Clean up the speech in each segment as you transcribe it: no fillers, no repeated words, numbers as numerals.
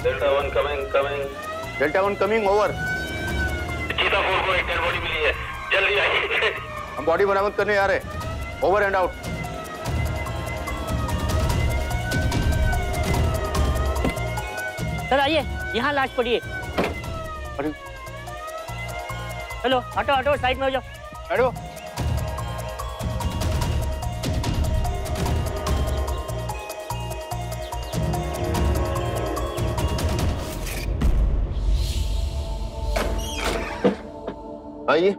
Delta 1 coming coming. Delta 1 coming over. चीता 4 को एक डेड बॉडी मिली है, जल्दी आइए। हम बॉडी बरामद करने आ रहे हैं। Over and out. सर आइए, यहाँ लाश पड़ी है। अरे चलो हटो हटो, साइड में हो जाओ। बैठो। आइए,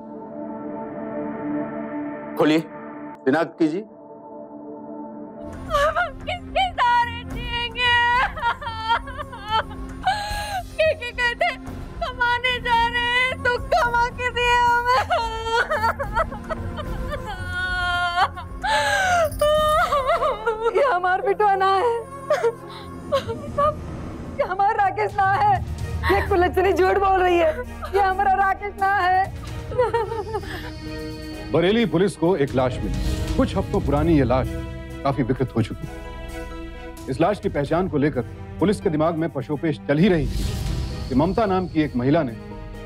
खोलिए, शिनाख्त कीजिए। किसके सहारे जिएंगे? के कहते कमाने जा रहे हैं, तो कमा के दिए हमें। ये हमार बिटवाना है, ये हमारा राकेश ना है। ये कुलच्छनी झूठ बोल रही है, ये हमारा राकेश ना है। बरेली पुलिस को एक लाश मिली। कुछ हफ्तों पुरानी ये लाश काफी विकृत हो चुकी है। इस लाश की पहचान को लेकर पुलिस के दिमाग में पशोपेश चल ही रही थी कि ममता नाम की एक महिला ने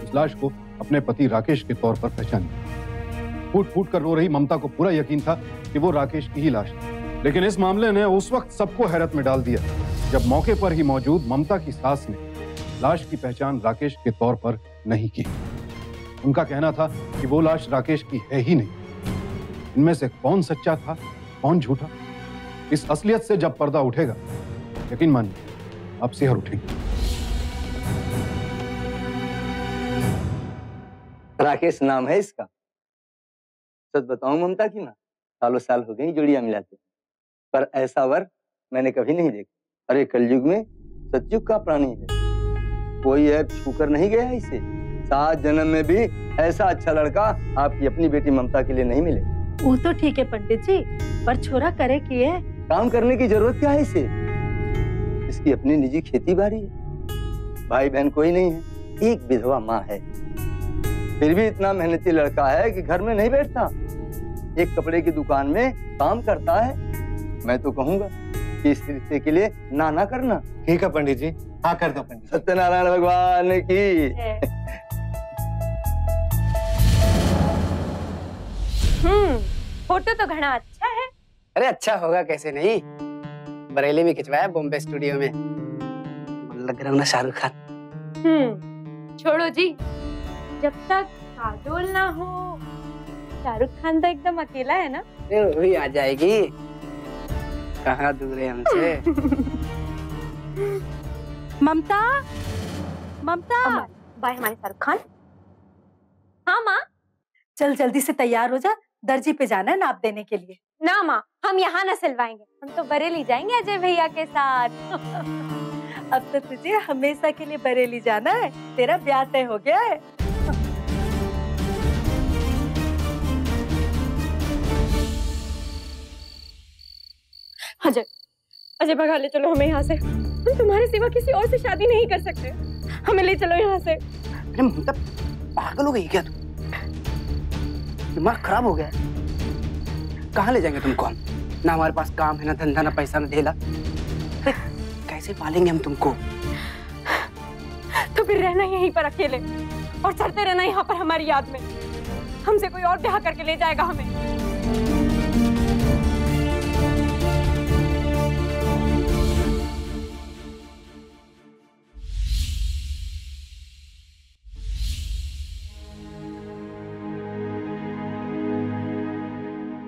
इस लाश को अपने पति राकेश के तौर पर पहचाना। फूट फूट कर रो रही ममता को पूरा यकीन था कि वो राकेश की ही लाश थी। लेकिन इस मामले ने उस वक्त सबको हैरत में डाल दिया जब मौके पर ही मौजूद ममता की सास ने लाश की पहचान राकेश के तौर पर नहीं की। उनका कहना था कि वो लाश राकेश की है ही नहीं। इनमें से कौन सच्चा था, कौन झूठा, इस असलियत से जब पर्दा उठेगा, यकीन मानिए आप सिहर उठेंगे। राकेश नाम है इसका। सच बताऊं ममता की मां, सालों साल हो गई जोड़ियां मिलाते, पर ऐसा वर मैंने कभी नहीं देखा। अरे कलयुग में सतयुग का प्राणी है, कोई ऐप छूकर नहीं गया इसे। 7 जन्म में भी ऐसा अच्छा लड़का आपकी अपनी बेटी ममता के लिए नहीं मिले। वो तो ठीक है पंडित जी, पर छोरा करे की है। काम करने की जरूरत क्या है इसे? इसकी अपनी निजी खेती बाड़ी है, भाई बहन कोई नहीं है, एक विधवा माँ है। फिर भी इतना मेहनती लड़का है कि घर में नहीं बैठता, एक कपड़े की दुकान में काम करता है। मैं तो कहूँगा कि इस रिश्ते के लिए ना ना करना। ठीक है पंडित जी, हाँ कर दो पंडित। सत्यनारायण भगवान की। फोटो तो घना अच्छा है। अरे अच्छा होगा कैसे नहीं, बरेली में खिंचवाया, बॉम्बे स्टूडियो में। लग रहा हूँ ना शाहरुख खान। छोड़ो जी, जब तक काजोल ना हो, शाहरुख खान तो एकदम अकेला है ना। वो भी आ जाएगी, कहाँ दूर है हमसे। ममता, ममता, बाय हमारे शाहरुख खान। हाँ माँ, चल जल्दी से तैयार हो जा, दर्जी पे जाना है नाप देने के लिए। ना माँ, हम यहाँ न सिलवाएंगे, हम तो बरेली जाएंगे अजय भैया के साथ। अब तो तुझे हमेशा के लिए बरेली जाना है, तेरा ब्याह तय हो गया है। अजय, अजय भगा ले चलो हमें यहाँ से। हम तुम्हारे सिवा किसी और से शादी नहीं कर सकते, हमें ले चलो यहाँ से। अरे ममता पागल हो गई क्या तू? दिमाग खराब हो गया। कहाँ ले जाएंगे तुमको हम? ना हमारे पास काम है, ना धंधा, ना पैसा, ना ढेला। कैसे पालेंगे हम तुमको? तो फिर रहना यहीं पर अकेले और चलते रहना यहाँ पर हमारी याद में। हमसे कोई और ब्याह करके ले जाएगा हमें।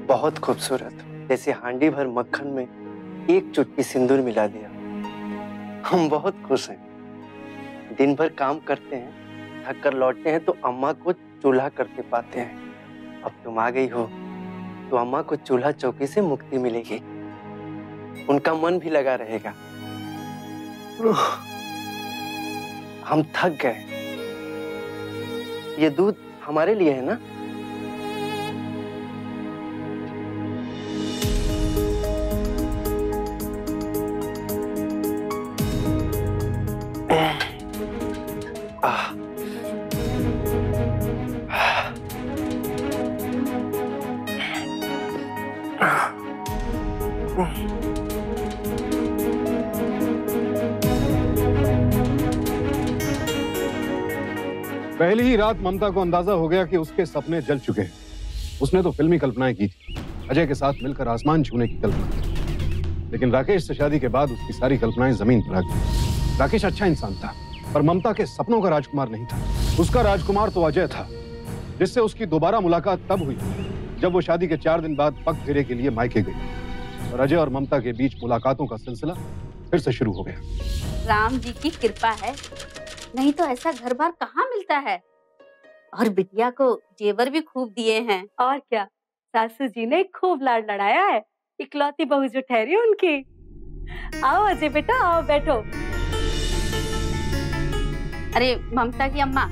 बहुत खूबसूरत, जैसे हांडी भर मक्खन में एक चुटकी सिंदूर मिला दिया। हम बहुत खुश हैं। दिन भर काम करते हैं, थक कर लौटते हैं तो अम्मा को चूल्हा करके पाते हैं। अब तुम आ गई हो तो अम्मा को चूल्हा चौकी से मुक्ति मिलेगी, उनका मन भी लगा रहेगा। हम थक गए। ये दूध हमारे लिए है ना? पहली ही रात ममता को अंदाजा हो गया कि उसके सपने जल चुके हैं। उसने तो फिल्मी कल्पनाएं की थी, अजय के साथ मिलकर आसमान छूने की कल्पना, लेकिन राकेश से शादी के बाद उसकी सारी कल्पनाएं जमीन पर आ गई। राकेश अच्छा इंसान था, पर ममता के सपनों का राजकुमार नहीं था। उसका राजकुमार तो अजय था, जिससे उसकी दोबारा मुलाकात तब हुई जब वो शादी के 4 दिन बाद पग फेरे के लिए मायके गई और अजय और ममता के बीच मुलाकातों का सिलसिला फिर से शुरू हो गया। राम जी की कृपा है, नहीं तो ऐसा घर बार कहाँ मिलता है। और बिटिया को जेवर भी खूब दिए हैं। और क्या, सासू जी ने खूब लाड लड़ाया है, इकलौती बहू जो ठहरी उनकी। आओ अजय बेटा, आओ बैठो। अरे ममता की अम्मा,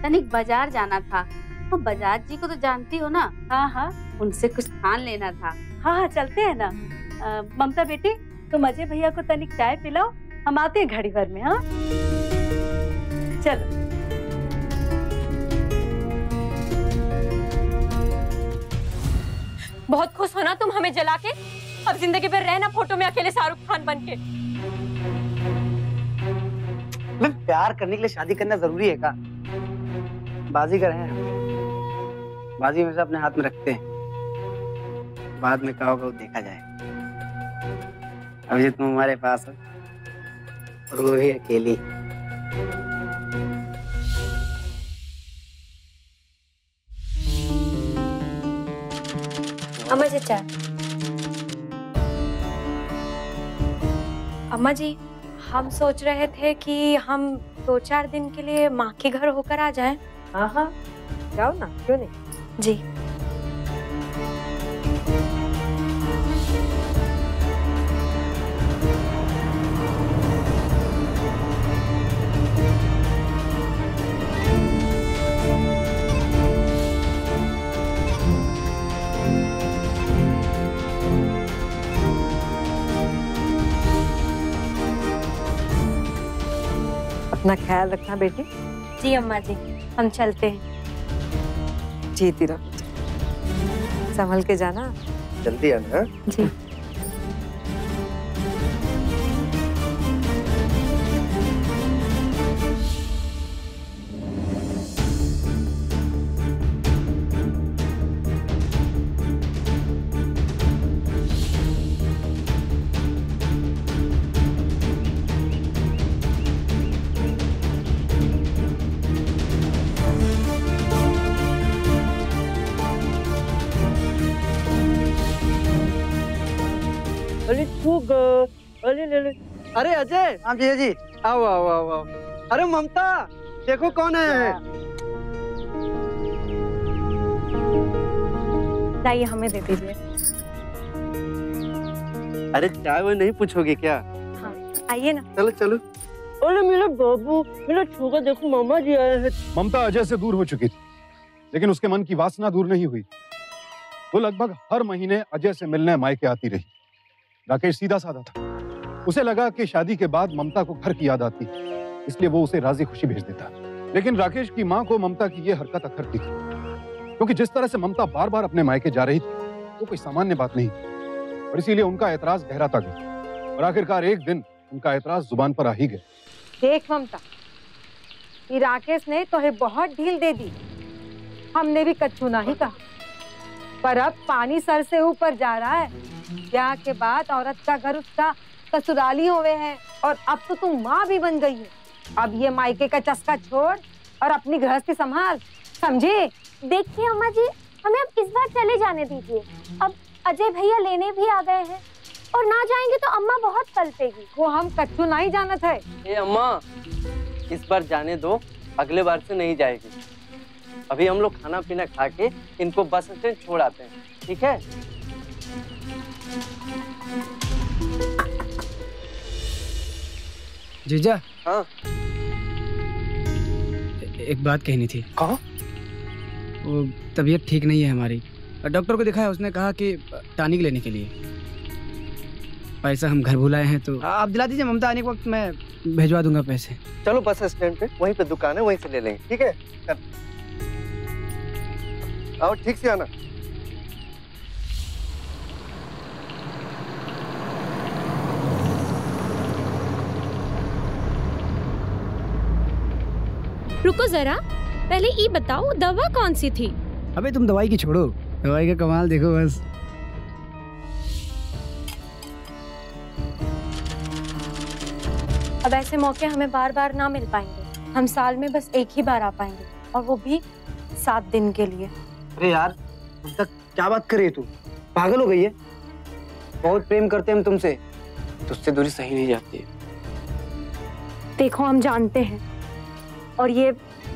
तनिक बाजार जाना था, तो बजाज जी को तो जानती हो ना। हाँ हाँ उनसे कुछ थान लेना था। हाँ हाँ चलते हैं ना। ममता बेटी, तुम अजय भैया को तनिक चाय पिलाओ, हम आते हैं घड़ी भर में। हाँ चलो। बहुत खुश होना तुम हमें जला के, अब जिंदगी भर रहना फोटो में अकेले शाहरुख खान बन के। मैं प्यार करने के लिए शादी करना जरूरी है का? बाजीगर हैं, बाजी हमेशा अपने हाथ में रखते हैं, बाद में क्या होगा वो देखा जाए। अभी तुम हमारे पास हो और वो भी अकेली। अम्मा जी चाय। अम्मा जी, हम सोच रहे थे कि हम 2-4 दिन के लिए माँ के घर होकर आ जाएं। हाँ हाँ जाओ ना, क्यों नहीं। जी। अपना ख्याल रखना बेटी। जी अम्मा जी, हम चलते हैं। जीती रहो, संभल के जाना। जल्दी आना। जी। अरे अजय। हाँ भैया जी, आओ आओ आओ आओ। अरे ममता, देखो कौन है। लाइए, हमें दे दीजिए। अरे चाय वो नहीं पूछोगे क्या? हाँ आइए ना। चलो चलो। अरे मेरा बाबू, मेरा छोगा देखो, मामा जी आए हैं। ममता अजय से दूर हो चुकी थी, लेकिन उसके मन की वासना दूर नहीं हुई। वो लगभग हर महीने अजय से मिलने मायके आती रही। राकेश सीधा साधा था, उसे लगा कि शादी के बाद ममता को घर की याद आती, इसलिए वो उसे राजी खुशी भेज देता। लेकिन राकेश की मां को ममता की ये हरकत अखरती थी, क्योंकि जिस तरह से ममता बार बार अपने मायके जा रही थी वो कोई सामान्य बात नहीं थी, और इसीलिए उनका एतराज गहराता गया और आखिरकार एक दिन उनका एतराज जुबान पर आ ही गया। देख ममता, ये राकेश ने तुम्हें बहुत ढील दे दी, हमने भी कच्छू नहीं कहा, पर अब पानी सर से ऊपर जा रहा है। ब्याह के बाद औरत का घर उसका ससुराली हुए हैं, और अब तो तुम माँ भी बन गई है। अब ये मायके का चस्का छोड़ और अपनी गृहस्थी संभाल, समझे? देखिए अम्मा जी, हमें अब इस बार चले जाने दीजिए। अब अजय भैया लेने भी आ गए हैं, और ना जाएंगे तो अम्मा बहुत पलटेगी। वो हम कच्छू नहीं जानत है। ए अम्मा, इस बार जाने दो, अगले बार से नहीं जाएगी। अभी हम लोग खाना पीना खा के इनको बस स्टैंड छोड़ आते हैं, ठीक है? जीजा। हाँ। एक बात कहनी थी। कहो। वो तबीयत ठीक नहीं है हमारी, डॉक्टर को दिखाया, उसने कहा कि टॉनिक लेने के लिए। पैसा हम घर भुलाए हैं, तो आप दिला दीजिए, ममता आने के वक्त मैं भेजवा दूंगा पैसे। चलो बस स्टैंड पे, वहीं पे दुकान है, वहीं से ले लेंगे, ठीक है? आओ, ठीक से आना। रुको जरा, पहले ये बताओ दवा कौन सी थी? अबे तुम दवाई की छोड़ो, दवाई का कमाल देखो बस। अब ऐसे मौके हमें बार बार ना मिल पाएंगे। हम साल में बस एक ही बार आ पाएंगे, और वो भी 7 दिन के लिए। अरे यार तक क्या बात कर रही है तू? पागल हो गई है? बहुत प्रेम करते हैं हम तुमसे, तुझसे दूरी सही नहीं जाती है। देखो हम जानते हैं, और ये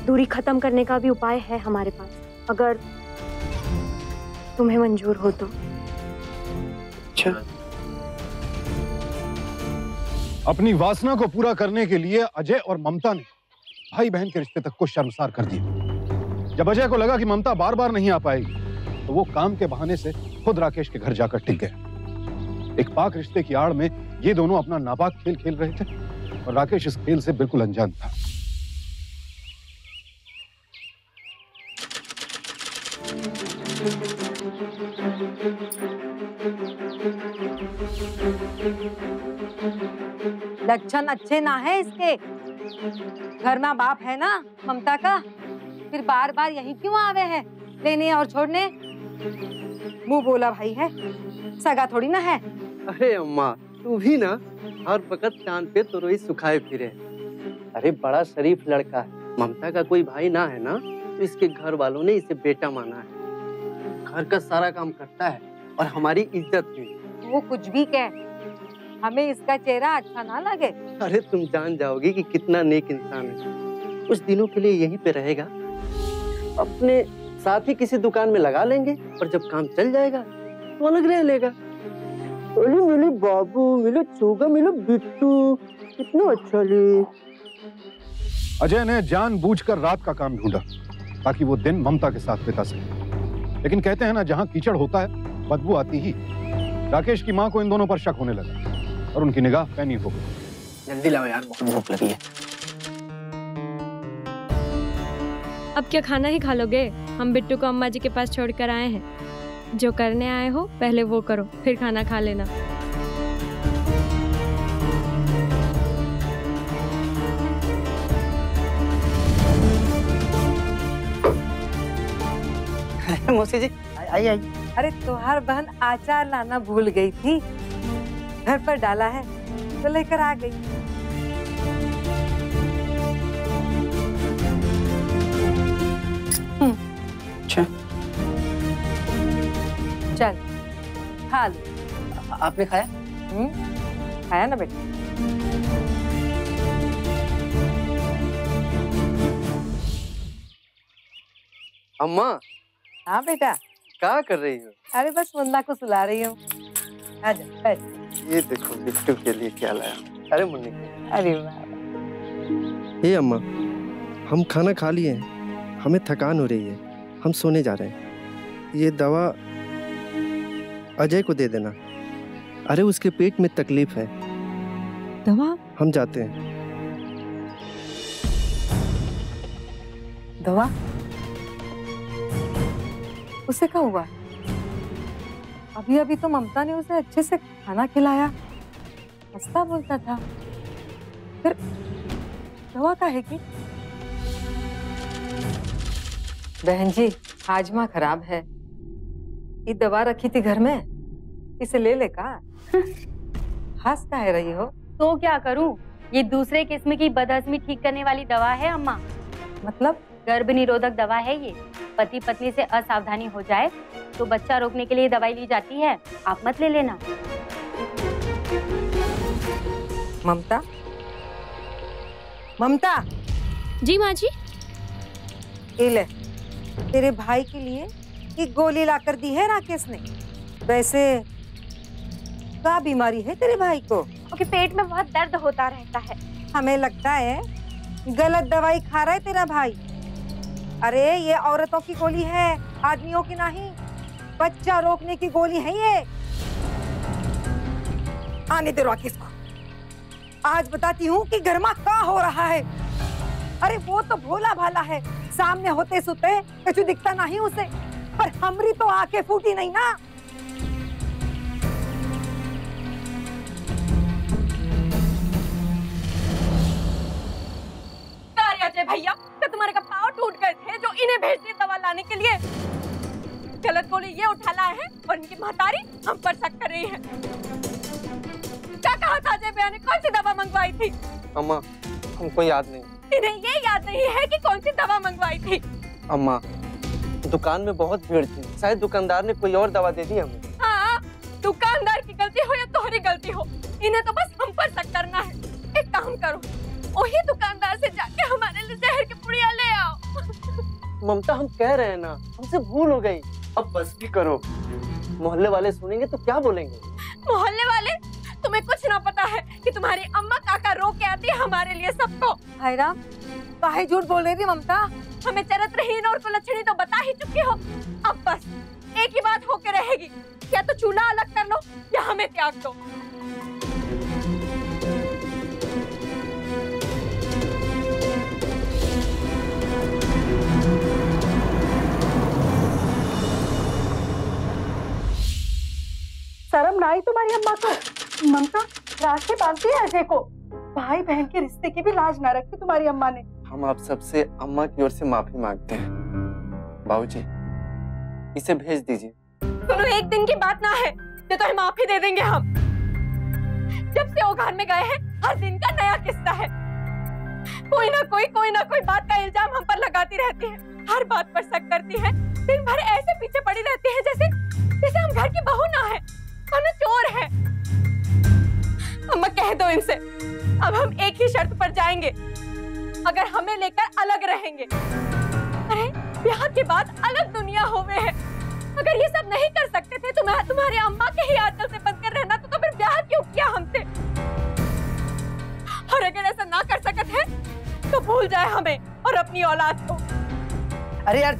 दूरी खत्म करने का भी उपाय है हमारे पास, अगर तुम्हें मंजूर हो तो। अच्छा। अपनी वासना को पूरा करने के लिए अजय और ममता ने भाई बहन के रिश्ते तक को शर्मसार कर दिया। जब अजय को लगा कि ममता बार बार नहीं आ पाएगी, तो वो काम के बहाने से खुद राकेश के घर जाकर टिक गया। एक पाक रिश्ते की आड़ में ये दोनों अपना नापाक खेल खेल रहे थे, और राकेश इस खेल से बिल्कुल अनजान था। लक्षण अच्छे ना है इसके। घर में बाप है ना ममता का, फिर बार बार यही क्यों आवे है लेने और छोड़ने? मुंह बोला भाई है, सगा थोड़ी ना है। अरे अम्मा तू भी ना हर वक्त चांद पे तुरई सुखाए फिरे। अरे बड़ा शरीफ लड़का है, ममता का कोई भाई ना है ना, तो इसके घर वालों ने इसे बेटा माना है। घर का सारा काम करता है और हमारी इज्जत भी। वो कुछ भी कह, हमें इसका चेहरा अच्छा ना लगे। अरे तुम जान जाओगी कि कितना नेक इंसान है। कुछ दिनों के लिए यहीं पे रहेगा, अपने साथ ही किसी दुकान में लगा लेंगे, और जब काम चल जाएगा तो अलग रह लेगा। अरे मेरे बाबू, मेरे चूगा, मेरे बिट्टू, कितना अच्छा ले। अजय ने जानबूझकर रात का काम ढूंढा ताकि वो दिन ममता के साथ बिता सके, लेकिन कहते हैं ना, जहां कीचड़ होता है बदबू आती ही। राकेश की मां को इन दोनों पर शक होने लगा और उनकी निगाह पैनी हो गई। जल्दी लाओ यार, बहुत भूख लगी है। अब क्या खाना ही खा लोगे? हम बिट्टू को अम्मा जी के पास छोड़कर आए हैं। जो करने आए हो पहले वो करो, फिर खाना खा लेना। मौसी जी आई आई। अरे तुम्हार बहन आचार लाना भूल गई थी, घर पर डाला है तो लेकर आ गई। अच्छा चल खा लो। आपने खाया? खाया ना बेटा। अम्मा। हाँ बेटा। क्या कर रही हो? अरे बस मुन्ना को सुला रही हूँ। आजा बैठ। ये देखो बिट्टू के लिए क्या लाया। अरे मुन्नी। अरे वाह। हे अम्मा, हम खाना खा लिए हैं, हमें थकान हो रही है, हम सोने जा रहे हैं। ये दवा अजय को दे देना। अरे उसके पेट में तकलीफ है। दवा? हम जाते हैं। दवा? उसे क्या हुआ? अभी अभी तो ममता ने उसे अच्छे से खाना खिलाया, हंसता बोलता था, फिर दवा का है कि? बहन जी हाजमा खराब है, ये दवा रखी थी घर में, इसे ले ले का। हंस काहे रही हो? तो क्या करूं? ये दूसरे किस्म की बदहजमी ठीक करने वाली दवा है अम्मा। मतलब? गर्भ निरोधक दवा है ये। पति पत्नी से असावधानी हो जाए तो बच्चा रोकने के लिए दवाई ली जाती है, आप मत ले लेना। ममता, ममता। जी माँ जी। ये ले, तेरे भाई के लिए एक गोली ला कर दी है राकेश ने। वैसे क्या बीमारी है तेरे भाई को? उसके पेट में बहुत दर्द होता रहता है। हमें लगता है गलत दवाई खा रहा है तेरा भाई। अरे ये औरतों की गोली है, आदमियों की नहीं। बच्चा रोकने की गोली है ये। आने दे राकेश को, आज बताती हूँ कि घर में क्या हो रहा है। अरे वो तो भोला भाला है, सामने होते सुते कुछ दिखता नहीं उसे, पर हमरी तो आंखें फूटी नहीं ना। भैया तो तुम्हारे का पाँव टूट गए थे जो इन्हें भेज दिए दवा लाने के लिए। गलत गोली ये उठा लाए हैं और इनकी महतारी हम पर शक कर रही है। क्या कहा था अजय भैया ने, कौन सी दवा मंगवाई थी? अम्मा हमको याद नहीं। इन्हें ये याद नहीं है कि कौन सी दवा मंगवाई थी? अम्मा दुकान में बहुत भीड़ थी, शायद दुकानदार ने कोई और दवा दे दी हमें। हाँ, दुकानदार की गलती हो या तुम्हारी गलती हो, इन्हें तो बस हम पर शक करना है। एक काम करो, वही दुकानदार से जाके हमारे लिए जहर की पुड़िया ले आओ। ममता हम कह रहे हैं ना, हमसे भूल हो गई, अब बस भी करो। मोहल्ले वाले सुनेंगे तो क्या बोलेंगे? मोहल्ले वाले? तुम्हें कुछ ना पता है कि तुम्हारी अम्मा काका रो के आती है हमारे लिए सबको। हाय राम, काहे झूठ बोल रही थी ममता? हमें चरित्रहीन और कुलच्छनी तो बता ही चुकी हो। अब बस एक ही बात होके रहेगी, या तो चूल्हा अलग कर लो या हमें त्याग दो। शर्म ना आई तुम्हारी अम्मा को? ममता रास्ते बांधती है अजय को। भाई बहन के रिश्ते की भी लाज ना रखी तुम्हारी अम्मा ने। हम आप सबसे अम्मा की ओर से माफी मांगते हैं। बाबूजी इसे भेज दीजिए। सुनो, एक दिन की बात ना है, ये तो माफी दे देंगे हम। जब से वो घर में गए हैं हर दिन का नया किस्सा है। कोई ना कोई बात का इल्जाम हम पर लगाती रहती है, हर बात पर शक करती है, दिन भर ऐसे पीछे पड़ी रहती है जैसे हम घर की बहू ना है, कौन चोर है। अम्मा कह दो इनसे, अब हम एक ही शर्त पर जाएंगे, अगर हमें लेकर अलग रहेंगे। अरे ब्याह के बाद अलग दुनिया होवे है, अगर ये सब नहीं कर सकते थे तुम्हारी अम्मा के ही आंचल से बंद कर रहना, तो फिर ब्याह क्यों किया हमसे? और अगर ऐसा ना कर सकते हैं तो भूल जाए हमें और अपनी औलाद को। अरे यार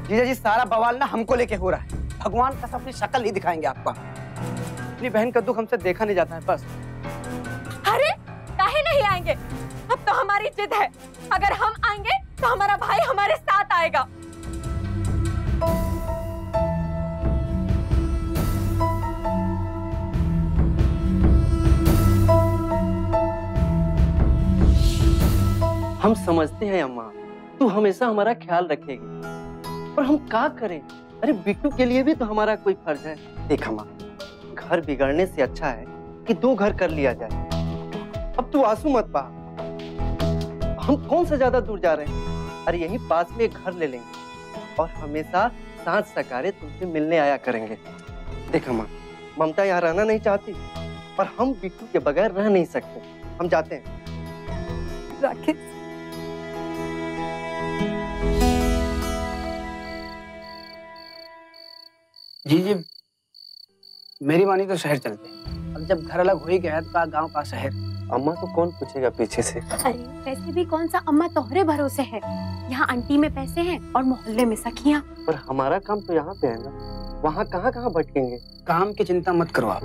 जीजा जी, सारा बवाल ना हमको लेके हो रहा है। भगवान का अपनी शक्ल नहीं दिखाएंगे आपका। अपनी बहन का दुख हमसे देखा नहीं जाता है बस। अरे काहे नहीं आएंगे? अब तो हमारी जिद है, अगर हम आएंगे तो हमारा भाई हमारे साथ आएगा। हम समझते हैं अम्मा, तू हमेशा हमारा ख्याल रखेगी, पर हम क्या करें? अरे बिट्टू के लिए भी तो हमारा कोई फर्ज है। देख अम्मा, घर बिगड़ने से अच्छा है कि 2 घर कर लिया जाए। अब तू आंसू मत बहा, हम कौन सा ज्यादा दूर जा रहे हैं? अरे यहीं पास में एक घर ले लेंगे और हमेशा सांझ सकारे तुमसे मिलने आया करेंगे। देख अम्मा, ममता यहाँ रहना नहीं चाहती, पर हम बिट्टू के बगैर रह नहीं सकते। हम जाते हैं। राकेश, जी मेरी मानी तो शहर चलते हैं। अब जब घर अलग हो ही गया तो का गांव का शहर। अम्मा को कौन पूछेगा पीछे से? अरे पैसे भी कौन सा अम्मा तोहरे भरोसे है। यहाँ आंटी में पैसे हैं और मोहल्ले में सखियाँ। पर हमारा काम तो यहाँ पे है ना, वहाँ कहाँ भटकेंगे? काम की चिंता मत करो आप,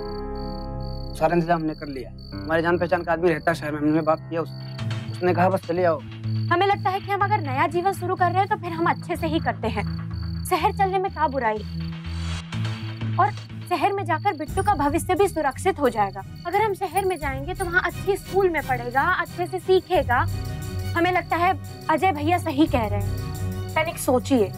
सारा इंतजाम हमने कर लिया। हमारे जान पहचान का आदमी रहता है शहर में, हमने बात किया उसने कहा बस चले आओ। हमें लगता है कि हम अगर नया जीवन शुरू कर रहे हैं तो फिर हम अच्छे से ही करते हैं। शहर चलने में क्या बुराई, और शहर में जाकर बिट्टू का भविष्य भी सुरक्षित हो जाएगा। अगर हम शहर में जाएंगे तो वहाँ अच्छी स्कूल में पढ़ेगा, अच्छे से सीखेगा। हमें लगता है अजय भैया सही कह रहे हैं, तनिक सोचिए।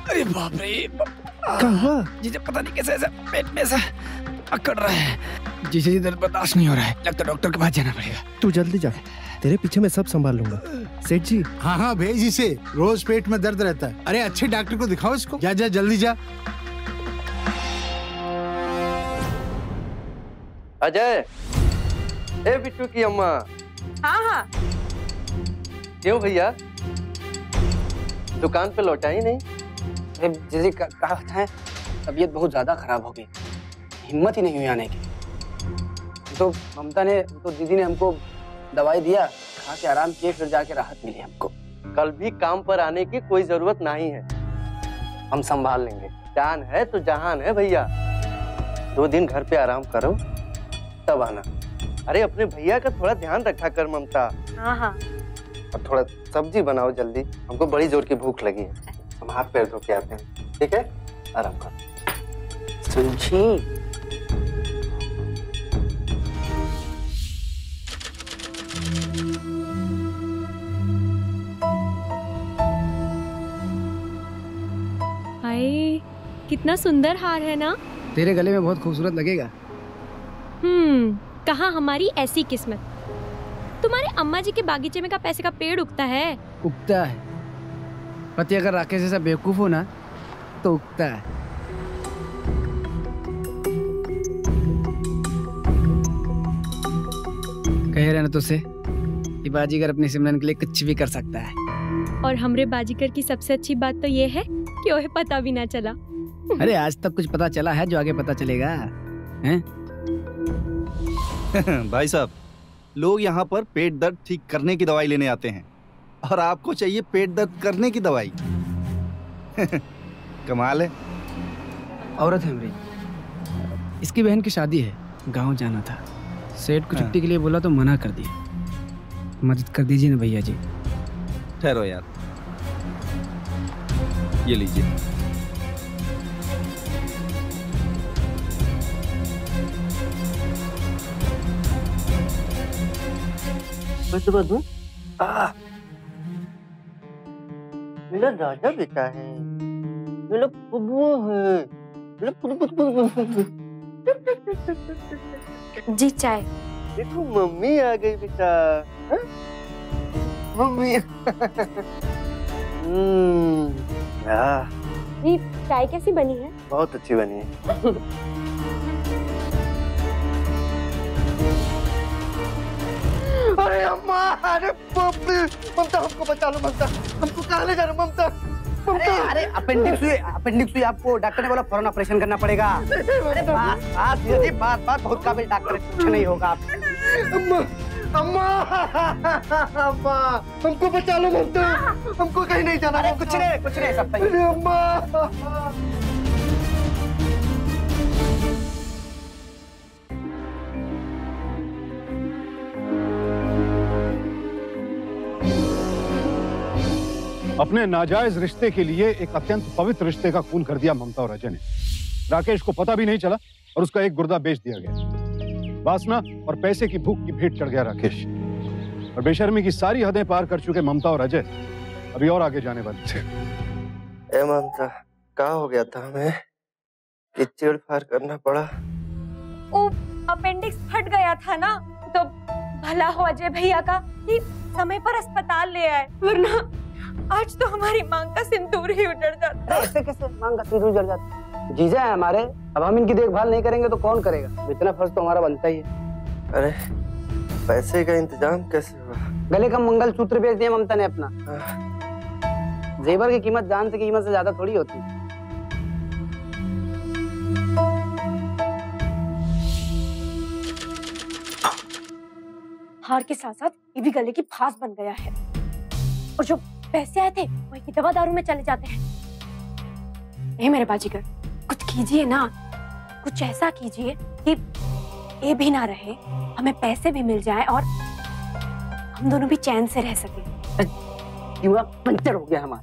अरे बाप रे, कहाँ जीजा पता नहीं कैसे ऐसा पेट में ऐसा अकड़ रहा है। जीजा जी दर्द बर्दाश्त नहीं हो रहा है, लगता डॉक्टर के पास जाना पड़ेगा। तू जल्दी जा, तेरे पीछे मैं सब संभाल लूंगा। सेठ जी। हाँ भेज इसे, रोज पेट में दर्द रहता है। अरे अच्छे डॉक्टर को दिखाओ इसको। जा जल्दी जा। अजय, ए बिट्टू की अम्मा। हाँ क्यों भैया, दुकान पे लौटा ही नहीं? जीजी कहा है, तबीयत बहुत ज्यादा खराब हो गई, हिम्मत ही नहीं हुई आने की। तो ममता ने, तो दीदी ने हमको दवाई दिया, खा के आराम किए, फिर जाके राहत मिली हमको। कल भी काम पर आने की कोई जरूरत नहीं है, हम संभाल लेंगे। जान है तो जहान है भैया। 2 दिन घर पे आराम करो तब आना। अरे अपने भैया का थोड़ा ध्यान रखा कर ममता। हाँ हाँ। और थोड़ा सब्जी बनाओ जल्दी, हमको बड़ी जोर की भूख लगी है। हम हाथ पैर धो के आते हैं, ठीक है? आराम कर। सुनछी हाय, कितना सुंदर हार है ना। तेरे गले में बहुत खूबसूरत लगेगा। कहाँ हमारी ऐसी किस्मत। तुम्हारे अम्मा जी के बागीचे में का पैसे का पेड़ उगता है। उगता है। पति अगर राकेश जैसा बेवकूफ हो ना तो उगता है। कह रहे ना तुझसे कि बाजीगर अपनी सिमरन के लिए कुछ भी कर सकता है। और हमरे बाजीगर की सबसे अच्छी बात तो ये है कि उन्हें पता भी ना चला। अरे आज तक कुछ पता चला है जो आगे पता चलेगा, हैं? भाई साहब, लोग यहाँ पर पेट दर्द ठीक करने की दवाई लेने आते हैं और आपको चाहिए पेट दर्द करने की दवाई। कमाल है। औरत है मेरी, इसकी बहन की शादी है, गांव जाना था। सेठ को छुट्टी के लिए बोला तो मना कर दिया। मदद कर दीजिए ना भैया जी। ठहरो यार, ये लीजिए। मेरा राजा बेटा है, मेरा बुआ है, जी चाय। देखो मम्मी आ गई बेटा। मम्मी। ये चाय कैसी बनी है? बहुत अच्छी बनी है। अरे अम्मा, अरे बाप रे, ममता हमको बचा लो ममता, हमको कहाँ ले जा रहे ममता? अरे अपेंडिक्स हुई आपको, डॉक्टर ने बोला फौरन ऑपरेशन करना पड़ेगा। अरे बात बहुत काबिल डॉक्टर है, कुछ नहीं होगा। अम्मा अम्मा अम्मा, हमको बचा लो ममता, हमको कहीं नहीं जाना। कुछ नहीं सब सही। अरे अम्मा। अपने नाजायज रिश्ते के लिए एक अत्यंत पवित्र रिश्ते का खून कर दिया ममता और अजय ने। राकेश को पता भी नहीं चला और उसका एक गुर्दा बेच दिया गया। वासना और पैसे की भूख की भेंट चढ़ गया राकेश, और बेशर्मी की सारी हदें पार कर चुके ममता और अजय अभी और आगे जाने वाले थे। ए ममता, क्या हो गया था हमें कि चीड़-फाड़ करना पड़ा? ओ अपेंडिक्स फट गया था ना, तो भला हो अजय भैया का कि समय पर अस्पताल ले आए, वरना आज तो हमारी मांग का सिंदूर ही उजड़ जाता। ऐसे कैसे मांग का सिंदूर उजड़ जाता? जीजा है हमारे, अब हम इनकी देखभाल नहीं करेंगे तो कौन करेगा? इतना फर्ज तो हमारा बनता ही है। अरे पैसे का इंतजाम कैसे हुआ? गले का मंगलसूत्र बेच दिया ममता ने अपना। जेवर की कीमत जान की कीमत से ज्यादा थोड़ी होती। हार के साथ साथ ये भी गले की फांस बन गया है, और जो पैसे आए थे वही दवा दारू में चले जाते हैं। ए मेरे बाजीगर, कुछ कीजिए ना, कुछ ऐसा कीजिए कि ये भी ना रहे, हमें पैसे भी मिल जाए और हम दोनों भी चैन से रह सके। क्यों पंचर हो गया हमारा।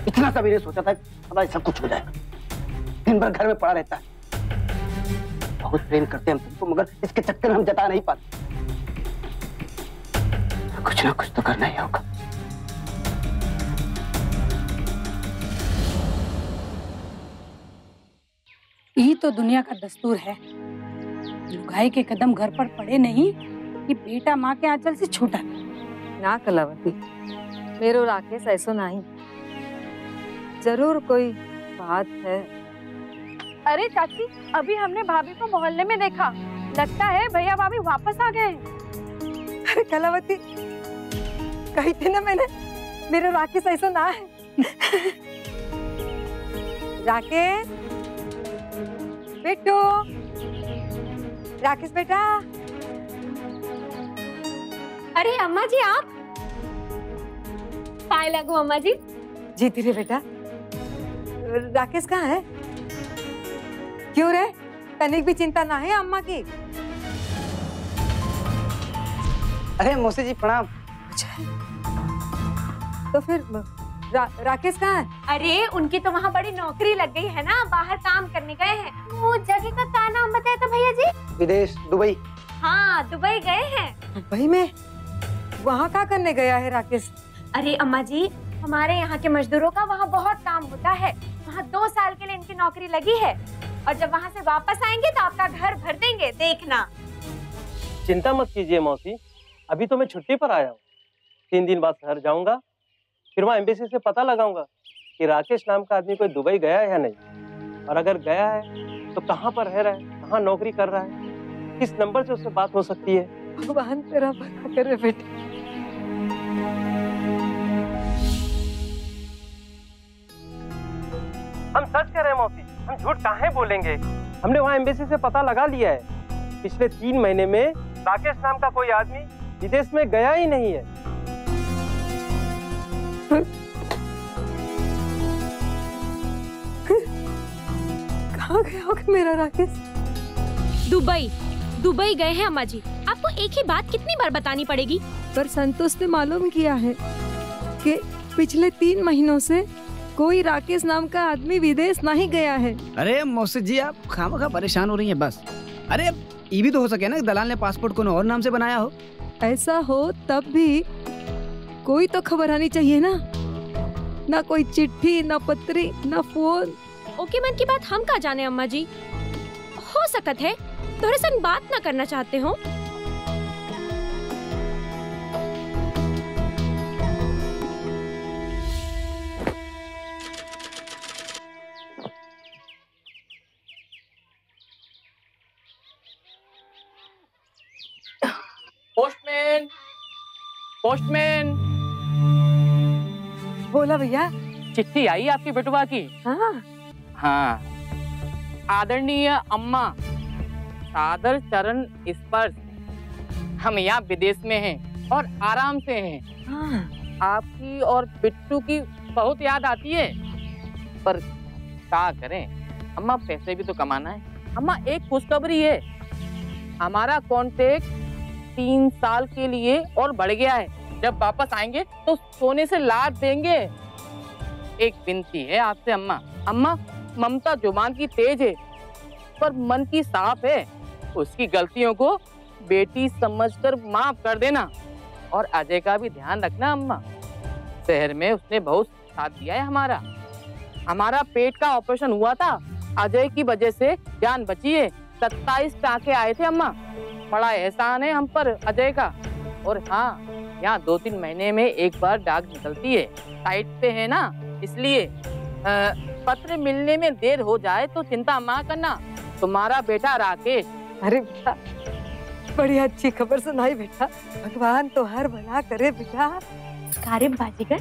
इतना सा मैंने सोचा था हमारा सब कुछ हो जाएगा। दिन भर घर में पड़ा रहता है। बहुत प्रेम करते हैं हम तुमको, मगर इसके चक्कर में हम जता नहीं पाते। कुछ ना कुछ तो करना ही होगा। यही तो दुनिया का दस्तूर है। लुगाई के कदम घर पर पड़े नहीं कि बेटा माँ के आंचल से छूटा। ना कलावती, मेरो राकेश ऐसो नहीं, जरूर कोई बात है। अरे चाची, अभी हमने भाभी को मोहल्ले में देखा, लगता है भैया भाभी वापस आ गए। अरे कलावती, कही थी ना मैंने, मेरे राकेश ऐसा ना है। राकेश बेटू, राकेश बेटा। अरे अम्मा जी, आप पाए लगो अम्मा जी। जीती रे बेटा। राकेश कहाँ है? क्यों रे, तनिक भी चिंता ना है अम्मा की? अरे मौसी जी प्रणाम। तो फिर राकेश कहाँ है? अरे उनकी तो वहाँ बड़ी नौकरी लग गई है ना, बाहर काम करने गए हैं। वो जगह का क्या नाम बताया था भैया जी? विदेश, दुबई। हाँ दुबई गए हैं। दुबई में? वहाँ क्या करने गया है राकेश? अरे अम्मा जी, हमारे यहाँ के मजदूरों का वहाँ बहुत काम होता है। वहाँ 2 साल के लिए इनकी नौकरी लगी है और जब वहाँ से वापस आएंगे तो आपका घर भर देंगे, देखना। चिंता मत कीजिए मौसी, अभी तो मैं छुट्टी पर आया हूँ। 3 दिन बाद शहर जाऊंगा, फिर वहाँ एम्बेसी से पता लगाऊंगा कि राकेश नाम का आदमी कोई दुबई गया है या नहीं, और अगर गया है तो कहाँ पर रह रहा है, कहाँ नौकरी कर रहा है, किस नंबर से उससे बात हो सकती है। भगवान तेरा भला करे बेटे। हम सच कह रहे हैं मौसी, हम झूठ काहे बोलेंगे। हमने वहाँ एम्बेसी से पता लगा लिया है, पिछले 3 महीने में राकेश नाम का कोई आदमी विदेश में गया ही नहीं है। कहाँ गया होगा मेरा राकेश? दुबई, दुबई गए हैं अम्मा जी। आपको एक ही बात कितनी बार बतानी पड़ेगी? पर संतोष ने मालूम किया है कि पिछले 3 महीनों से कोई राकेश नाम का आदमी विदेश नहीं गया है। अरे मौसी जी आप खामखा परेशान हो रही हैं बस। अरे ये भी तो हो सके ना दलाल ने पासपोर्ट को और नाम से बनाया हो। ऐसा हो तब भी कोई तो खबर आनी चाहिए ना। ना कोई चिट्ठी, ना पत्री, ना फोन। ओके मन की बात हम का जाने अम्मा जी। हो सकत है थोड़े सन बात ना करना चाहते हो। Postman, postman. बोला भैया। चिट्ठी आई आपकी बेटुआ की? हाँ। आदरणीय अम्मा, सादर चरण स्पर्श। हम यहाँ विदेश में हैं और आराम से हैं। आपकी और बिट्टू की बहुत याद आती है, पर क्या करें अम्मा, पैसे भी तो कमाना है। अम्मा एक खुशखबरी है, हमारा कॉन्ट्रैक्ट 3 साल के लिए और बढ़ गया है। जब वापस आएंगे तो सोने से लाद देंगे। एक विनती है आपसे अम्मा। अम्मा, ममता जुबान की तेज है पर मन की साफ है। उसकी गलतियों को बेटी समझकर माफ कर देना और अजय का भी ध्यान रखना अम्मा। शहर में उसने बहुत साथ दिया है हमारा। हमारा पेट का ऑपरेशन हुआ था, अजय की वजह से जान बची है। 27 टाँके आए थे अम्मा। बड़ा एहसान है हम पर अजय का। और हाँ, यहाँ 2-3 महीने में एक बार डाक निकलती है, साइट पे है ना, इसलिए पत्र मिलने में देर हो जाए तो चिंता मत करना। तुम्हारा बेटा राकेश। अरे बेटा, बड़ी अच्छी खबर सुनाई बेटा। भगवान तो हर भला करे बेटा। कार्य बाजीगर,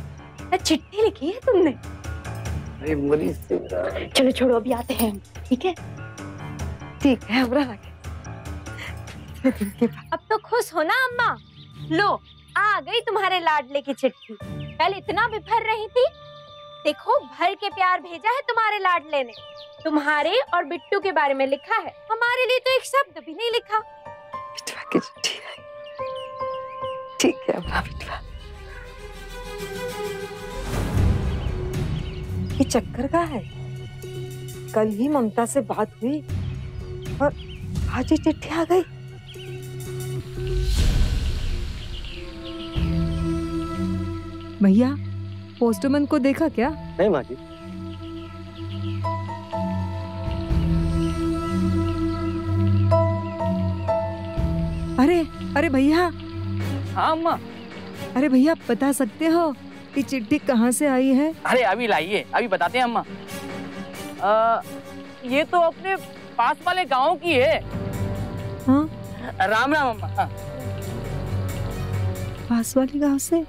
चिट्ठी लिखी है तुमने? अरे मुरी से चलो छोड़ो, अभी आते हैं हम, ठीक है? ठीक है हमरा राकेश। अब तो खुश हो ना अम्मा? लो आ गई तुम्हारे लाडले की चिट्ठी। कल इतना बिफर रही थी, देखो भर के प्यार भेजा है तुम्हारे लाडले ने। तुम्हारे और बिट्टू के बारे में लिखा है, हमारे लिए तो एक शब्द भी नहीं लिखा। बिटवा की चिट्ठी आई। ठीक है अपना बिटवा। ये चक्कर का है? कल ही ममता से बात हुई और आज ही चिट्ठी आ गई। भैया, पोस्टमैन को देखा क्या? नहीं माँ जी। अरे अरे भैया। हाँ अम्मा। अरे भैया, बता सकते हो कि चिट्ठी कहाँ से आई है? अरे अभी लाइए, अभी बताते हैं अम्मा। ये तो अपने पास वाले गांव की है। हाँ? राम राम अम्मा। हाँ। पास वाले गांव से?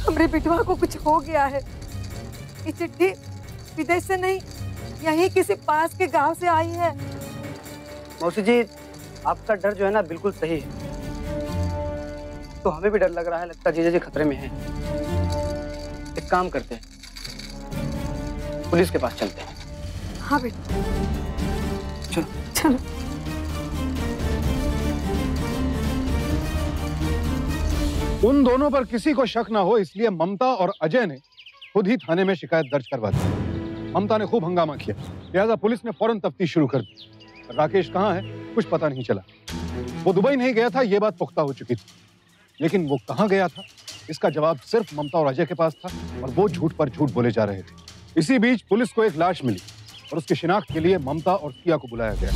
हमरे बिटवा को कुछ हो गया है। ये चिट्ठी विदेश से नहीं, यहीं किसी पास के गांव से आई है। मौसी जी, आपका डर जो है ना बिल्कुल सही है। तो हमें भी डर लग रहा है, लगता है जीजा जी खतरे में हैं। एक काम करते हैं, पुलिस के पास चलते हैं। हाँ बेटा, चलो चलो। उन दोनों पर किसी को शक ना हो इसलिए ममता और अजय ने खुद ही थाने में शिकायत दर्ज करवा दी। ममता ने खूब हंगामा किया, लिहाजा पुलिस ने फौरन तफ्तीश शुरू कर दी। राकेश कहाँ है कुछ पता नहीं चला। वो दुबई नहीं गया था, ये बात पुख्ता हो चुकी थी, लेकिन वो कहाँ गया था इसका जवाब सिर्फ ममता और अजय के पास था और वो झूठ पर झूठ बोले जा रहे थे। इसी बीच पुलिस को एक लाश मिली और उसकी शिनाख्त के लिए ममता और सिया को बुलाया गया।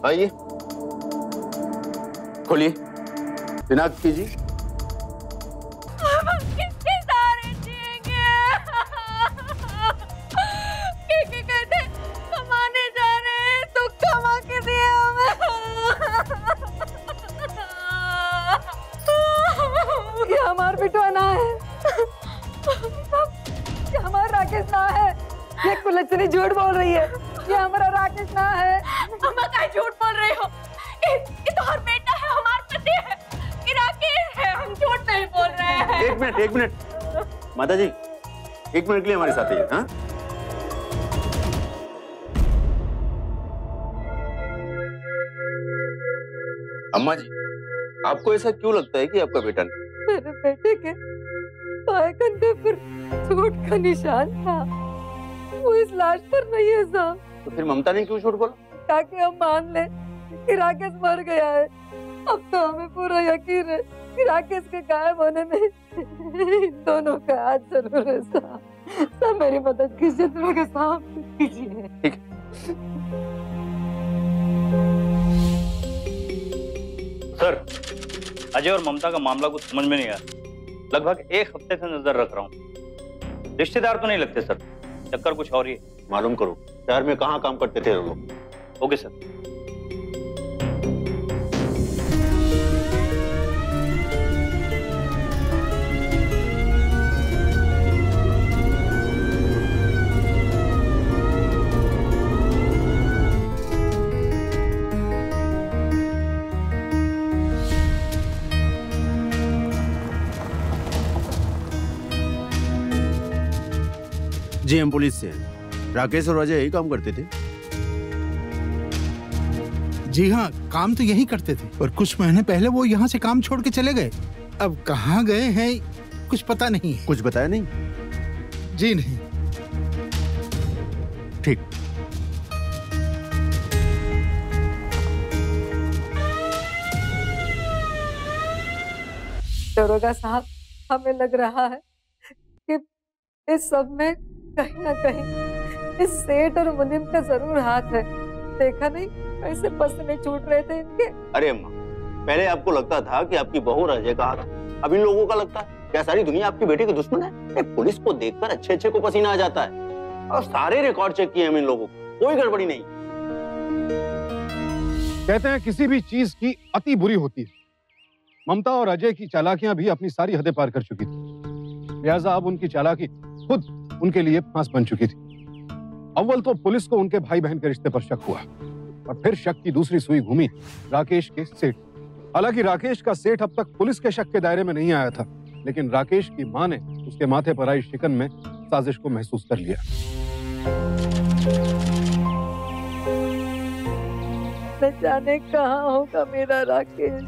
आइए, खोलिए, शिनाख्त कीजिए। कमाने जा रहे हैं तो कमा के दिए हमें। ये हमार बिटवा ना है, ये हमारा राकेश ना है। ये कुलच्छनी झूठ बोल रही है, ये हमारा राकेश ना है। अम्मा क्या झूठ बोल रही हो? ये तो हर बेटा है, हमारा पति है, ये राकेश है, हम झूठ नहीं बोल रहे हैं। एक मिनट माता जी, 1 मिनट के लिए हमारे साथ आइए। हाँ, अम्मा जी, आपको ऐसा क्यों लगता है कि आपका बेटा नहीं? मेरे बेटे के बाएं कंधे पर चोट का निशान था, वो इस लाश पर नहीं है साहब। तो फिर ममता ने क्यों झूठ बोला? ताकि हम मान ले कि राकेश मर गया है। अब तो हमें पूरा यकीन है कि राकेश के गायब होने में इन दोनों का हाथ जरूर है साहब। सब मेरी मदद कीजिए, मेरे साथ कीजिए। ठीक। सर, अजय और ममता का मामला कुछ समझ में नहीं आया। लगभग 1 हफ्ते से नजर रख रहा हूँ। रिश्तेदार तो नहीं लगते सर, चक्कर कुछ और ही है। मालूम करो शहर में कहाँ काम करते थे वो लोग। Okay sir. जी हम पुलिस से। राकेश और अजय यही काम करते थे? जी हाँ, काम तो यही करते थे और कुछ महीने पहले वो यहाँ से काम छोड़ के चले गए। अब कहाँ गए हैं कुछ पता नहीं है। कुछ बताया नहीं? जी नहीं। ठीक। दरोगा साहब, हमें लग रहा है कि इस सब में कहीं ना कहीं इस सेठ और मुनीम का जरूर हाथ है। देखा नहीं कैसे बस में छूट रहे थे इनके। अरे अम्मा, पहले आपको लगता था कि आपकी बहू और अजय का हाथ है, अब इन लोगों का लगता है क्या सारी दुनिया आपकी बेटी की दुश्मन है? पुलिस को देखकर अच्छे को पसीना आ जाता है और सारे रिकॉर्ड चेक किए हम इन लोगों को, कोई गड़बड़ी नहीं। कहते हैं किसी भी चीज की अति बुरी होती है। ममता और अजय की चालाकियां भी अपनी सारी हदें पार कर चुकी थी, लिहाजा अब उनकी चालाकी खुद उनके लिए फांस बन चुकी थी। अव्वल तो पुलिस को उनके भाई बहन के रिश्ते पर शक हुआ और फिर शक की दूसरी सुई घूमी राकेश के सेठ। हालांकि राकेश का सेठ अब तक पुलिस के शक के दायरे में नहीं आया था, लेकिन राकेश की मां ने उसके माथे पर आई शिकन में साजिश को महसूस कर लिया। न जाने कहाँ होगा मेरा राकेश,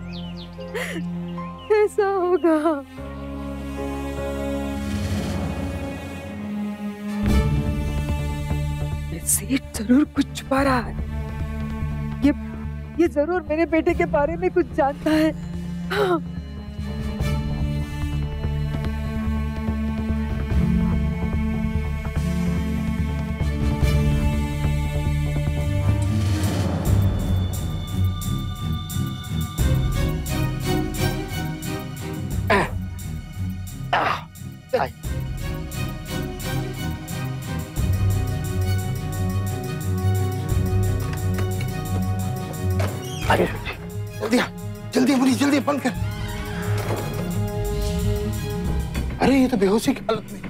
कैसा होगा। सेठ जरूर कुछ छुपा रहा है। ये जरूर मेरे बेटे के बारे में कुछ जानता है। हाँ। जल्दी मुनी, जल्दी बंद कर। अरे ये तो बेहोशी की हालत में।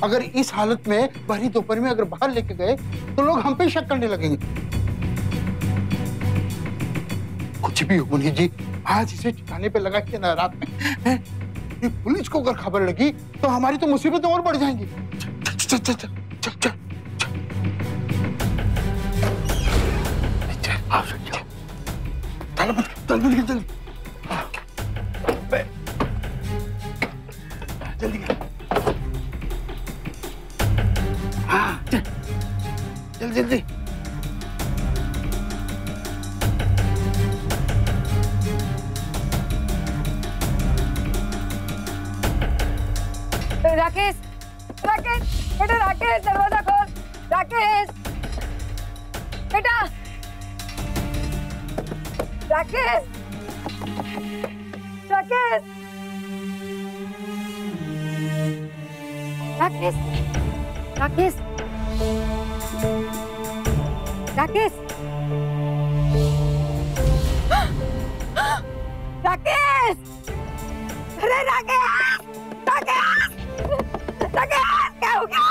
अगर इस हालत में भरी दोपहर में अगर बाहर लेके गए तो लोग हम पे शक करने लगेंगे। कुछ भी हो मुनी जी, आज इसे ठिकाने पे लगा के ना रात में पुलिस को अगर खबर लगी तो हमारी तो मुसीबतें और बढ़ जाएंगी। चल चल चल चल चल चल। जल्दी। राकेश, राकेश, बेटा राकेश, दरवाजा खोल। राकेश, बेटा, राकेश, राकेश, राकेश, राकेश, राकेश, राकेश, अरे राकेश, राकेश, राकेश, क्या हो गया?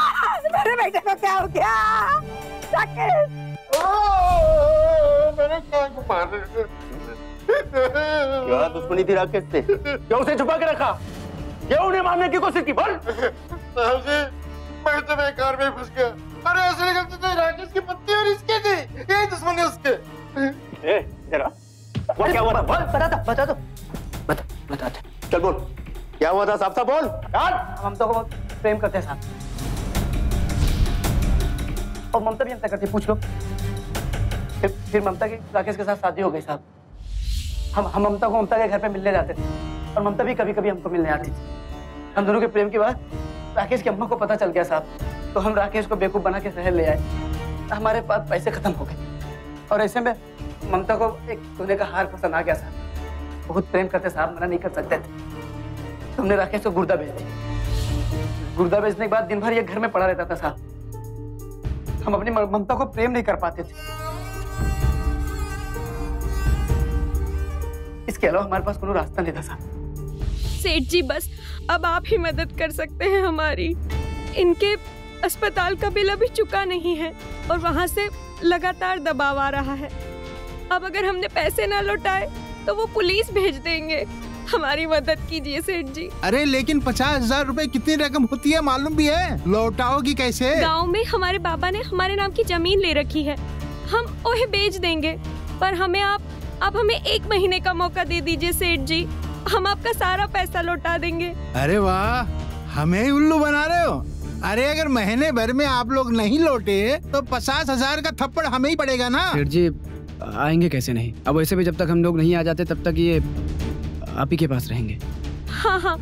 मेरे बेटे को क्या हो गया? राकेश, मेरे कान को मार रहे। क्या दुश्मनी थी राकेश से? क्यों उसे छुपा के रखा? क्यों उन्हें मारने की कोशिश की? बोल। साहब जी, मैं तो बेकार में फंस गया। अरे असली गलती तो राकेश की पत्नी और इसकी थी। यही दुश्मनी उसके। ए, जरा, वो क्या हुआ था? बोल, बता दो। बता। चल बोल, क्या हुआ था? साफ साफ बोल। हम तो बहुत प्रेम करते हैं साहब, और ममता भी हमसे करती, पूछ लो। फिर ममता की राकेश के साथ शादी हो गई साहब। हम ममता को ममता के घर पे मिलने जाते थे, और ममता भी कभी कभी हमको मिलने आती थी। हम दोनों के प्रेम की बात राकेश की अम्मा को पता चल गया साहब, तो हम राकेश को बेवकूफ बना के शहर ले आए। हमारे पास पैसे खत्म हो गए, और ऐसे में ममता को एक सोने का हार पसंद आ गया साहब। बहुत प्रेम करते साहब, मना नहीं कर सकते थे। हमने राकेश को गुर्दा बेच दी। गुर्दा बेचने के बाद दिन भर ये घर में पड़ा रहता था साहब। हम अपनी ममता को प्रेम नहीं कर पाते थे। इसके अलावा हमारे पास कोई रास्ता नहीं था साहब। सेठ जी, बस अब आप ही मदद कर सकते हैं हमारी। इनके अस्पताल का बिल अभी चुका नहीं है, और वहाँ से लगातार दबाव आ रहा है। अब अगर हमने पैसे ना लौटाए तो वो पुलिस भेज देंगे। हमारी मदद कीजिए सेठ जी। अरे लेकिन 50,000 रुपए कितनी रकम होती है मालूम भी है? लौटाओगी कैसे? गांव में हमारे बाबा ने हमारे नाम की जमीन ले रखी है, हम उन्हें बेच देंगे। पर हमें आप हमें 1 महीने का मौका दे दीजिए सेठ जी, हम आपका सारा पैसा लौटा देंगे। अरे वाह, हमें उल्लू बना रहे हो? अरे अगर महीने भर में आप लोग नहीं लौटे तो 50,000 का थप्पड़ हमें ही पड़ेगा ना। सेठ जी, आएंगे कैसे नहीं? अब वैसे भी जब तक हम लोग नहीं आ जाते तब तक ये आप ही के पास रहेंगे। हाँ,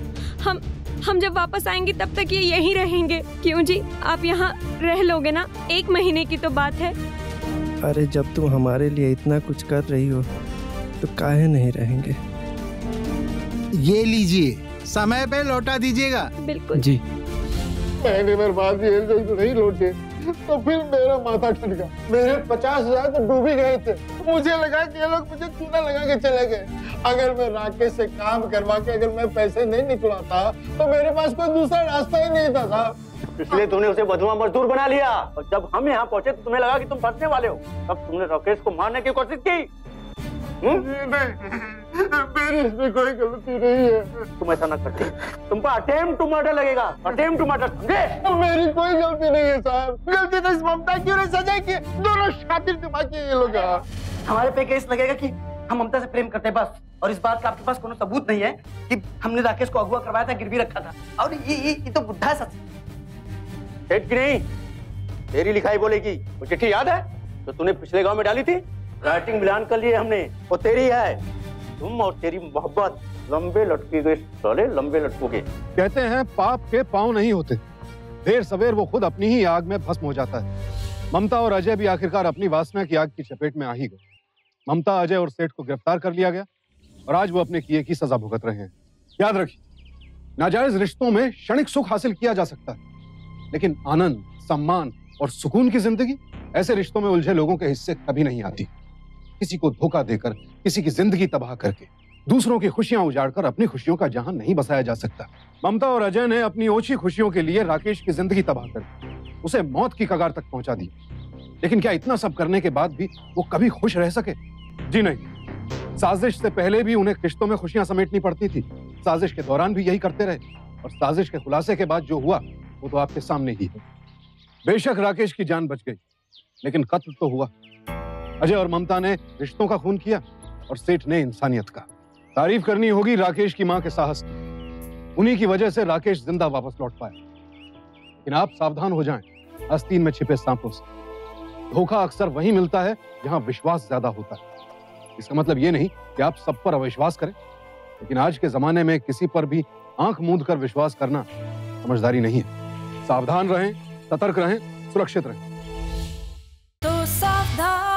हम जब वापस आएंगे तब तक ये यहीं रहेंगे। क्यों जी, आप यहाँ रह लोगे ना? 1 महीने की तो बात है। अरे जब तुम हमारे लिए इतना कुछ कर रही हो तो काहे नहीं रहेंगे? ये लीजिए, समय पे लौटा दीजिएगा। बिल्कुल जी। महीने भर बाद ये तो नहीं लौटे तो फिर मेरा माथा ठनका। मेरे 50,000 तो डूब ही गए थे। मुझे लगा कि ये लोग मुझे चूना लगा के चले गए। अगर मैं राकेश से काम करवा के अगर मैं पैसे नहीं निकलाता तो मेरे पास कोई दूसरा रास्ता ही नहीं था साहब। इसलिए तूने उसे बधुआ मजदूर बना लिया, और जब हम यहाँ पहुंचे तो तुम्हें लगा कि तुम फंसने वाले हो, तब तुमने राकेश को मारने की कोशिश की। मेरी इसमें कोई गलती नहीं है। तुम ऐसा ना करते, तुम पर अटेम्प्ट टू मर्डर लगेगा। अटेम्प्ट टू मर्डर, समझे? मेरी कोई गलती नहीं है साहब। गलती तो इस ममता की और सजा की। दोनों शातिर दिमाग के ये लोग। हमारे पे केस लगेगा कि हम ममता से प्रेम करते हैं बस, और इस बात का आपके पास कोई सबूत नहीं है कि हमने राकेश को अगवा करवाया था, गिरवी रखा था। और ये तो बुढ़ा है सच। सेठ की नहीं, तेरी लिखाई बोलेगी। वो चिट्ठी याद है तो तूने पिछले गांव में डाली थी? राइटिंग मिलान कर लिए हमने, वो तेरी है। तुम और तेरी मोहब्बत लंबे लटके गए साले, लंबे लटकोगे। कहते हैं पाप के पांव नहीं होते, देर सवेर वो खुद अपनी ही आग में भस्म हो जाता है। ममता और अजय भी आखिरकार अपनी वासना की आग की चपेट में आ ही गए। ममता, अजय और सेठ को गिरफ्तार कर लिया गया, और आज वो अपने किए की सजा भुगत रहे हैं। याद रखिए, नाजायज रिश्तों में क्षणिक सुख हासिल किया जा सकता है, लेकिन आनंद, सम्मान और सुकून की जिंदगी ऐसे रिश्तों में उलझे लोगों के हिस्से कभी नहीं आती। किसी को धोखा देकर, किसी की जिंदगी तबाह करके, दूसरों की खुशियां उजाड़कर अपनी खुशियों का जहां नहीं बसाया जा सकता। ममता और अजय ने अपनी ओछी खुशियों के लिए राकेश की जिंदगी तबाह कर उसे मौत की कगार तक पहुंचा दी। लेकिन क्या इतना सब करने के बाद भी वो कभी खुश रह सके? जी नहीं। साजिश से पहले भी उन्हें रिश्तों में खुशियां समेटनी पड़ती थी, साजिश के दौरान भी यही करते रहे, और साजिश के खुलासे के बाद जो हुआ वो तो आपके सामने ही है। बेशक राकेश की जान बच गई, लेकिन कत्ल तो हुआ। अजय और ममता ने रिश्तों का खून किया, और सेठ ने इंसानियत का। तारीफ करनी होगी राकेश की मां के साहस की। उन्हीं की वजह से राकेश जिंदा वापस लौट पाया। लेकिन आप सावधान हो जाएं आस्तीन में छिपे सांपों से। धोखा अक्सर वहीं मिलता है जहां विश्वास ज्यादा होता है। इसका मतलब ये नहीं कि आप सब पर अविश्वास करें, लेकिन आज के जमाने में किसी पर भी आंख मूंद कर विश्वास करना समझदारी नहीं है। सावधान रहें, सतर्क रहें, सुरक्षित रहें। तो सावधान